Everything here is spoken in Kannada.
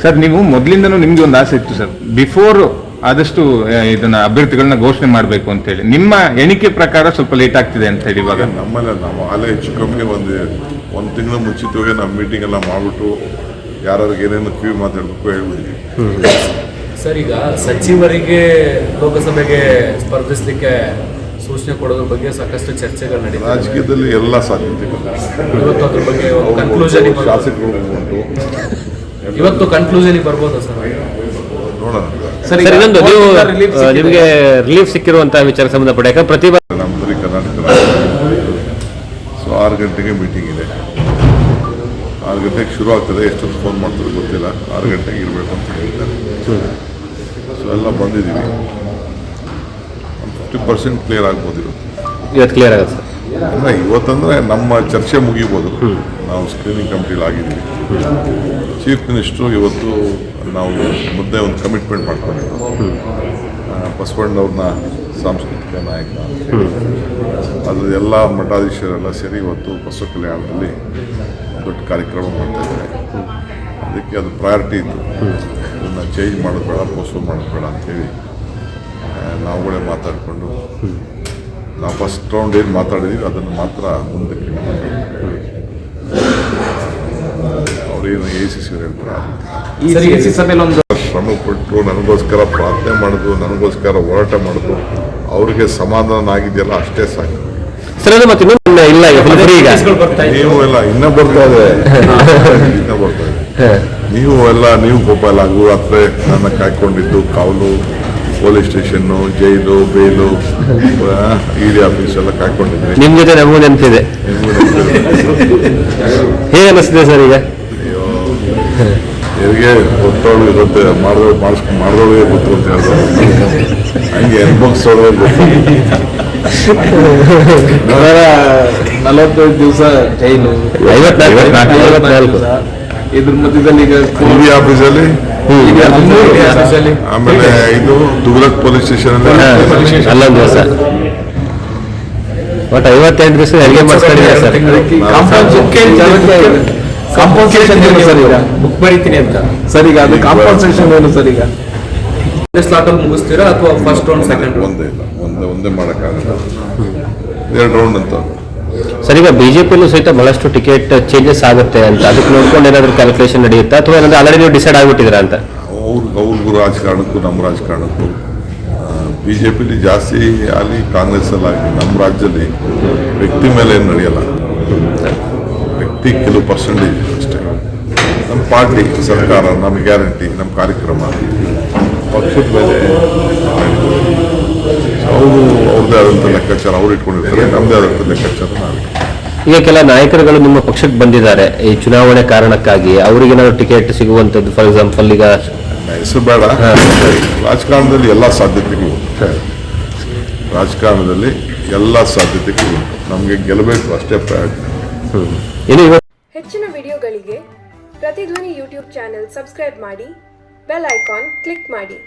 ಸರ್ ನೀವು ಮೊದಲಿಂದನೂ ನಿಮ್ಗೆ ಒಂದು ಆಸೆ ಇತ್ತು ಸರ್, ಬಿಫೋರ್ ಆದಷ್ಟು ಇದನ್ನ ಅಭ್ಯರ್ಥಿಗಳನ್ನ ಘೋಷಣೆ ಮಾಡಬೇಕು ಅಂತ ಹೇಳಿ. ನಿಮ್ಮ ಎಣಿಕೆ ಪ್ರಕಾರ ಸ್ವಲ್ಪ ಲೇಟ್ ಆಗ್ತಿದೆ ಅಂತ ಹೇಳಿ ಇವಾಗ ನಮ್ಮಲ್ಲಿ ನಾವು ಅಲ್ಲೇ ಹೆಚ್ಚು ಕಮ್ಮಿ ಒಂದು ತಿಂಗಳ ಮುಂಚಿತವಾಗಿ ನಾವು ಮೀಟಿಂಗ್ ಎಲ್ಲ ಮಾಡಿಬಿಟ್ಟು ಯಾರಿಗೆ ಏನೇನು ಕಿವಿ ಮಾತಾಡಬೇಕು ಹೇಳ್ಬಿಟ್ಟಿದ್ವಿ. ಸರ್, ಈಗ ಸಚಿವರಿಗೆ ಲೋಕಸಭೆಗೆ ಸ್ಪರ್ಧಿಸಲಿಕ್ಕೆ ಸೂಚನೆ ಕೊಡೋದ್ರ ಬಗ್ಗೆ ಸಾಕಷ್ಟು ಚರ್ಚೆಗಳು ನಡೀತವೆ. ರಾಜಕೀಯದಲ್ಲಿ ಎಲ್ಲ ಸಾಧ್ಯತೆಗಳು ಇವತ್ತು ಅದ್ರ ಬಗ್ಗೆ ಕನ್ಕ್ಲೂಷನ್ ಶಾಸಕರು ಉಂಟು. ಇವತ್ತು ಕನ್ಕ್ಲೂಷನ್ ಬರ್ಬೋದಾ ಸರ್? ನೋಡೋಣ ಸರ್. ಇನ್ನೊಂದು, ನೀವು ನಿಮಗೆ ರಿಲೀಫ್ ಸಿಕ್ಕಿರುವಂತಹ ವಿಚಾರಕ್ಕೆ ಸಂಬಂಧಪಟ್ಟ ಪ್ರತಿಭಾ ನಮ್ಮಲ್ಲಿ ಕರ್ನಾಟಕ 6 ಗಂಟೆಗೆ ಮೀಟಿಂಗ್ ಇದೆ. 6 ಗಂಟೆಗೆ ಶುರು ಆಗ್ತದೆ. ಎಷ್ಟೊತ್ತು ಫೋನ್ ಮಾಡ್ತಾರೆ ಗೊತ್ತಿಲ್ಲ. 6 ಗಂಟೆಗೆ ಇರಬೇಕು ಅಂತ ಹೇಳಿದ್ದಾರೆ. ಸೊ ಎಲ್ಲ ಬಂದಿದ್ದೀವಿ. 50% ಕ್ಲಿಯರ್ ಆಗ್ಬೋದು. ಇವತ್ತು ಕ್ಲಿಯರ್ ಆಗುತ್ತೆ ಸರ್? ಇಲ್ಲ, ಇವತ್ತಂದರೆ ನಮ್ಮ ಚರ್ಚೆ ಮುಗಿಬೋದು. ನಾವು ಸ್ಕ್ರೀನಿಂಗ್ ಕಮಿಟಿಲಿ ಆಗಿದ್ದೀವಿ. ಚೀಫ್ ಮಿನಿಸ್ಟ್ರು ಇವತ್ತು ನಾವು ಮುದ್ದೆ ಒಂದು ಕಮಿಟ್ಮೆಂಟ್ ಮಾಡ್ಕೊಂಡಿದ್ದೀವಿ. ಬಸವಣ್ಣವ್ರನ್ನ ಸಾಂಸ್ಕೃತಿಕ ನಾಯಕ, ಅದು ಎಲ್ಲ ಮಠಾಧೀಶರೆಲ್ಲ ಸೇರಿ ಇವತ್ತು ಬಸವ ಕಲ್ಯಾಣದಲ್ಲಿ ದೊಡ್ಡ ಕಾರ್ಯಕ್ರಮ ಮಾಡ್ತಾಯಿದ್ದಾರೆ. ಅದಕ್ಕೆ ಅದು ಪ್ರಯಾರಿಟಿ ಇತ್ತು. ಅದನ್ನು ಚೇಂಜ್ ಮಾಡೋದು ಬೇಡ, ಪೋಸ್ಟ್ಪೋನ್ ಮಾಡೋದು ಬೇಡ ಅಂಥೇಳಿ ನಾವುಗಳೇ ಮಾತಾಡಿಕೊಂಡು ನಾವು ಫಸ್ಟ್ ರೌಂಡ್ ಏನು ಮಾತಾಡಿದ್ದೀವಿ ಅದನ್ನು ಮಾತ್ರ ಮುಂದಕ್ಕೆ ಅವ್ರೇನು ACC ಹೇಳ್ತಾರೆ. ಶ್ರಮಪಟ್ಟು ನನಗೋಸ್ಕರ ಪ್ರಾರ್ಥನೆ ಮಾಡೋದು, ನನಗೋಸ್ಕರ ಹೋರಾಟ ಮಾಡೋದು, ಅವ್ರಿಗೆ ಸಮಾಧಾನ ಆಗಿದೆಯಲ್ಲ ಅಷ್ಟೇ ಸಾಕು. ನೀವು ಎಲ್ಲ ಇನ್ನೂ ಬರ್ತಾ ಇದೆ. ನೀವು ಪಾಪ ಎಲ್ಲ ಹತ್ರ ನನ್ನ ಕಾಯ್ಕೊಂಡಿದ್ದು ಕಾವಲು, ಪೊಲೀಸ್ ಸ್ಟೇಷನ್ನು, ಜೈಲು, ಬೇಲು, ED ಆಫೀಸ್ ಎಲ್ಲ ಕಾಯ್ಕೊಂಡಿದ್ರಿ. ನಿಮ್ಮ ಜೊತೆ ನಮಗೂ ನೆನಪಿದೆ. ಹೇಗೆ ಅನಿಸ್ತಿದೆ ಸರ್ ಈಗ? ಹೇಗೆ ಗೊತ್ತೋಳು ಇರುತ್ತೆ, ಮಾಡಿದೊಳಗೆ ಗೊತ್ತು ಅಂತ ಹೇಳಿದ್ರು. ಹಂಗೆ ಅನುಭವಿಸೋಳಗೆ ಗೊತ್ತು. 45 ದಿವಸ ಜೈಲು, 54 ಇದ್ರ ಮಧ್ಯದಲ್ಲಿ ಈಗ ED ಆಫೀಸಲ್ಲಿ, ಆಮೇಲೆ ಇದು ತುಘಲಕ್ ಪೊಲೀಸ್ ಸ್ಟೇಷನ್ ಅಲ್ಲೊಂದು ದಿವಸ ಒಟ್ಟು 55 ದಿವಸ ಹೆರಿಗೆ ಮಾಡಿಸ್ಕೊಂಡಿದೆ ಸರ್. ಕಾಂಪನ್ಸೇಷನ್ ಏನು ಸರ್? ಈಗ ಬುಕ್ ಬರೀತೀನಿ ಅಂತ ಸರ್. ಈಗ ಅದು ಕಾಂಪನ್ಸೇಷನ್ ಏನು ಸರ್? ಈಗ ಸ್ಲಾಟಲ್ಲಿ ಮುಗಿಸ್ತೀರಾ ಅಥವಾ ಫಸ್ಟ್ ರೌಂಡ್ ಸೆಕೆಂಡ್ ರೌಂಡ್? ಒಂದೇ ಮಾಡೋಕ್ಕಾಗಲ್ಲ, 2 ರೌಂಡ್ ಅಂತ ಸರ್. ಈಗ ಬಿಜೆಪಿಯಲ್ಲೂ ಸಹಿತ ಬಹಳಷ್ಟು ಟಿಕೆಟ್ ಚೇಂಜಸ್ ಆಗುತ್ತೆ ಅಂತ, ಅದಕ್ಕೆ ನೋಡ್ಕೊಂಡು ಏನಾದರೂ ಕ್ಯಾಲ್ಕುಲೇಷನ್ ನಡೆಯುತ್ತಾ ಅಥವಾ ಏನಾದರೂ ಆಲ್ರೆಡಿ ನೀವು ಡಿಸೈಡ್ ಆಗಿಬಿಟ್ಟಿದ್ದೀರಾ ಅಂತ? ಅವ್ರಿಗೂ ರಾಜಕಾರಣಕ್ಕೂ ನಮ್ಮ ರಾಜಕಾರಣಕ್ಕೂ BJPಲಿ ಜಾಸ್ತಿ ಆಗಲಿ, ಕಾಂಗ್ರೆಸ್ಸಲ್ಲಿ ಆಗಲಿ, ನಮ್ಮ ರಾಜ್ಯದಲ್ಲಿ ವ್ಯಕ್ತಿ ಮೇಲೆ ಏನು ನಡೆಯಲ್ಲ. ವ್ಯಕ್ತಿ ಕೆಲವು ಪರ್ಸೆಂಟೇಜ್ ಅಷ್ಟೇ. ನಮ್ಮ ಪಾರ್ಟಿ, ಸರ್ಕಾರ, ನಮ್ಮ ಗ್ಯಾರಂಟಿ, ನಮ್ಮ ಕಾರ್ಯಕ್ರಮ, ಪಕ್ಷದ ಮೇಲೆ ಅವ್ರದ್ದೇ ಆದಂಥ ಲೆಕ್ಕಾಚಾರ ಅವ್ರು ಇಟ್ಕೊಂಡಿರ್ತಾರೆ. ನಮ್ಮದೇ ಆದಂಥ ಲೆಕ್ಕಾಚಾರ ನಾವು. ಈಗ ಕೆಲ ನಾಯಕರುಗಳು ನಿಮ್ಮ ಪಕ್ಷಕ್ಕೆ ಬಂದಿದ್ದಾರೆ ಈ ಚುನಾವಣೆ ಕಾರಣಕ್ಕಾಗಿ, ಅವರಿಗೇನಾದ್ರು ಟಿಕೆಟ್ ಸಿಗುವಂಥದ್ದು, ಫಾರ್ ಎಕ್ಸಾಂಪಲ್ ಈಗ ಹೆಸರು ಬೇಡ, ರಾಜಕಾರಣದಲ್ಲಿ ಎಲ್ಲ ಸಾಧ್ಯತೆಗಳು ನಮಗೆ ಗೆಲ್ಲಬೇಕು ಅಷ್ಟೇ ಪ್ರಯಾರಿಟಿ. ಹೆಚ್ಚಿನ ವಿಡಿಯೋಗಳಿಗೆ ಪ್ರತಿಧ್ವನಿ ಯೂಟ್ಯೂಬ್ ಚಾನೆಲ್ ಸಬ್ಸ್ಕ್ರೈಬ್ ಮಾಡಿ, ಬೆಲ್ ಐಕಾನ್ ಕ್ಲಿಕ್ ಮಾಡಿ.